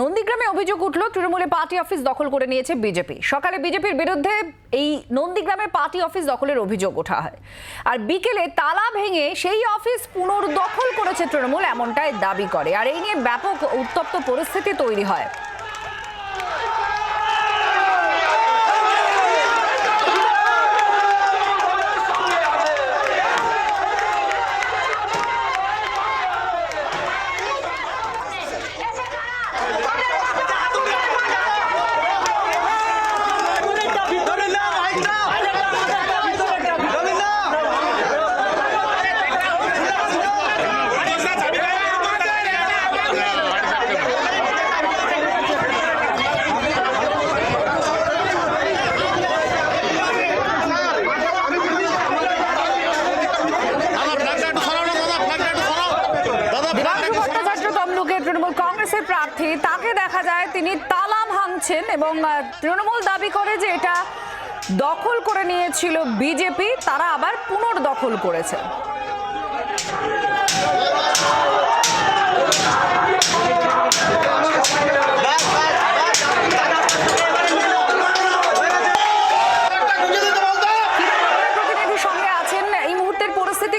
নন্দীগ্রামে অভিযোগ উঠল তৃণমূলে পার্টি অফিস দখল করে নিয়েছে বিজেপি। সকালে বিজেপির বিরুদ্ধে এই নন্দীগ্রামের পার্টি অফিস দখলের অভিযোগ ওঠা হয়, আর বিকেলে তালা ভেঙে সেই অফিস পুনর্দখল করেছে তৃণমূল, এমনটাই দাবি করে। আর এই নিয়ে ব্যাপক উত্তপ্ত পরিস্থিতি তৈরি হয়। তৃণমূল কংগ্রেসের প্রার্থী, তাকে দেখা যায় তিনি তালা ভাঙছেন এবং তৃণমূল দাবি করে যে এটা দখল করে নিয়েছিল বিজেপি, তারা আবার পুনর্দখল করেছে।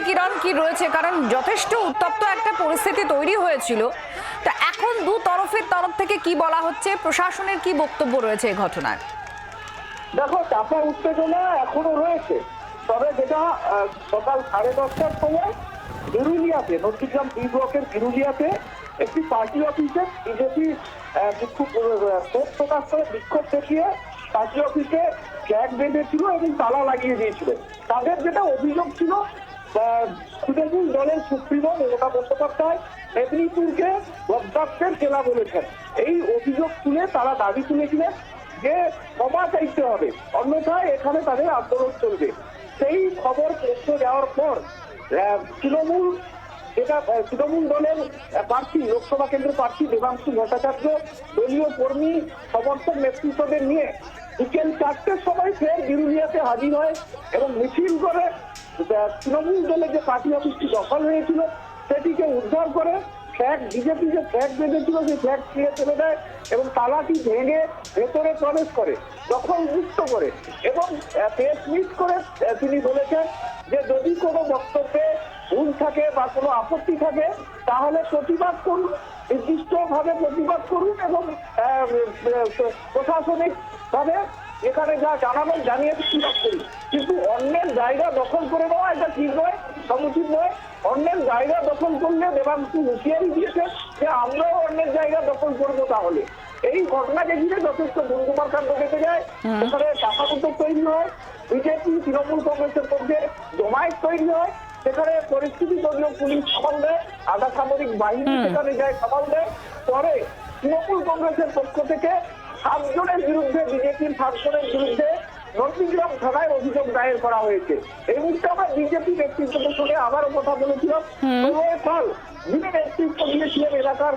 কিরণ, কি রয়েছে? কারণ যথেষ্ট উত্তপ্ত একটা পরিস্থিতি তৈরি হয়েছিল, তা এখন দু তরফের তরফ থেকে কি বলা হচ্ছে, প্রশাসনের কি বক্তব্য রয়েছে এই ঘটনায়? দেখো, চাপা উত্তেজনা এখনো রয়েছে, তবে যেটা সকাল 10:30টার সময় বিরুলিয়াতে, নন্দীগ্রাম বি ব্লকের বিরুলিয়াতে একটি পার্টি অফিসে বিজেপি ক্ষোভ প্রকাশ করে বিক্ষোভ দেখিয়ে পার্টি অফিসে ফ্ল্যাগ বেঁধেছিল এবং তালা লাগিয়ে দিয়েছিল। তাদের যেটা অভিযোগ ছিল, তৃণমূল দলের সুপ্রিমো মমতা বন্দ্যোপাধ্যায় মেদিনীপুরকে বদদাস্তের জেলা বলেছেন। এই অভিযোগ তুলে তারা দাবি তুলেছিলেন যে ক্ষমা চাইতে হবে, অন্যথায় এখানে তাদের আন্দোলন চলবে। সেই খবর পৌঁছে যাওয়ার পর তৃণমূল দলের প্রার্থী, লোকসভা কেন্দ্রের প্রার্থী দেবাংশু ভট্টাচার্য দলীয় কর্মী সমর্থক নেতৃত্বদের নিয়ে বিকেল 4টের সময় ফের বিরুলিয়াতে হাজির হয় এবং মিছিল করে তৃণমূল দলের যে পার্টি অফিসটি দখল হয়েছিল সেটিকে উদ্ধার করে বিজেপি যে ফ্ল্যাগ বেঁধেছিল সেই ফ্ল্যাগ ছিঁড়ে ফেলে দেয় এবং তালাটি ভেঙে ভেতরে প্রবেশ করে, দখল মুক্ত করে। এবং প্রেস মিট করে তিনি বলেছেন যে যদি কোনো বক্তব্যে ভুল থাকে বা কোনো আপত্তি থাকে তাহলে প্রতিবাদ করুন, নির্দিষ্টভাবে প্রতিবাদ করুন এবং প্রশাসনিক ভাবে এখানে যা জানাবেন জানিয়ে প্রতিবাদ করুন। কিন্তু অন্যের জায়গা দখল করে নেওয়া এটা ঠিক নয়, সমুচিত নয়। অন্যের জায়গা দখল করলে দেবাংশু হুঁশিয়ারি দিয়েছেন যে আমরাও অন্যের জায়গা দখল করবো। তাহলে এই ঘটনাকে ঘিরে যথেষ্ট ধুমধুমার কাণ্ড ঘটে যায়, সেখানে চাপাগুতো তৈরি হয়, বিজেপি তৃণমূল কংগ্রেসের মধ্যে জমায়েত তৈরি হয়, সেখানে পরিস্থিতি দলীয় পুলিশ সামাল দেয়, আধা সামরিক বাহিনী সেখানে যায় সামাল দেয়। পরে তৃণমূল কংগ্রেসের পক্ষ থেকে 7 জনের বিরুদ্ধে, বিজেপির 7 জনের বিরুদ্ধে নন্দীগ্রাম থানায় অভিযোগ দায়ের করা হয়েছে। এই মুহূর্তে আমরা বিজেপি নেতৃত্বের সঙ্গে আবারও কথা বলেছিলাম। যিনি নেতৃত্ব দিয়েছিলেন এলাকার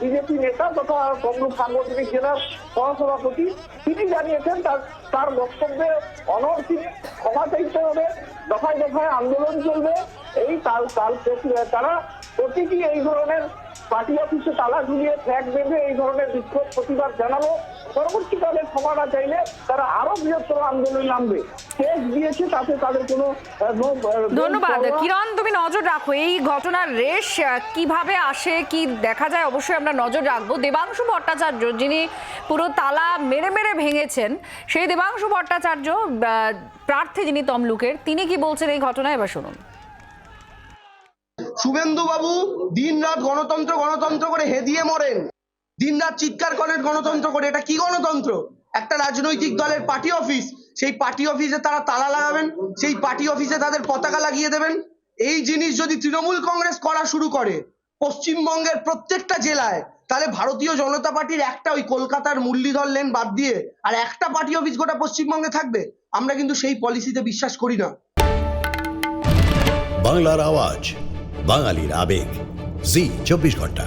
বিজেপি নেতা তথা তমলুক সাংগঠনিক জেলার সহসভাপতি, তিনি জানিয়েছেন তার বক্তব্যে অনড় তিনি, ক্ষমা চাইতে হবে, দফায় দফায় আন্দোলন চলবে। এই তারা প্রতীকী এই ধরনের পার্টি অফিসে তালা ঝুলিয়ে ফ্ল্যাগ বেঁধে এই ধরনের বিক্ষোভ প্রতিবাদ জানালো। পরবর্তীকালে ক্ষমা না চাইলে তারা আরো বৃহত্তর আন্দোলনে নামবে। কেস দিয়েছে, তাতে তাদের কোনো। ধন্যবাদ কিরণ, তুমি নজর রাখো এই ঘটনার রেশ কিভাবে আসে, কি দেখা যায়, অবশ্যই আমরা নজর রাখবো। দেবাংশু ভট্টাচার্য, যিনি পুরো তালা মেরে মেরে ভেঙেছেন, সেই দেবাংশু ভট্টাচার্য প্রার্থী যিনি তমলুকের, তিনি কি বলছেন এই ঘটনায়, এবার শুনুন। শুভেন্দু বাবু দিন রাত গণতন্ত্র গণতন্ত্র করে হেদিয়ে মরেন, দিন রাত চিৎকার করেন গণতন্ত্র করে। এটা কি গণতন্ত্র? একটা রাজনৈতিক দলের পার্টি অফিস, সেই পার্টি অফিসে তারা তালা লাগাবেন, সেই পার্টি অফিসে তাদের পতাকা লাগিয়ে দেবেন। এই জিনিস যদি তৃণমূল কংগ্রেস করা শুরু করে পশ্চিমবঙ্গের প্রত্যেকটা জেলায়, তাহলে ভারতীয় জনতা পার্টির একটা ওই কলকাতার মুরলীধর লেন বাদ দিয়ে আর একটা পার্টি অফিস গোটা পশ্চিমবঙ্গে থাকবে। আমরা কিন্তু সেই পলিসিতে বিশ্বাস করি না। বাংলার আওয়াজ, বাঙালির আবেগ, জি 24 ঘন্টা।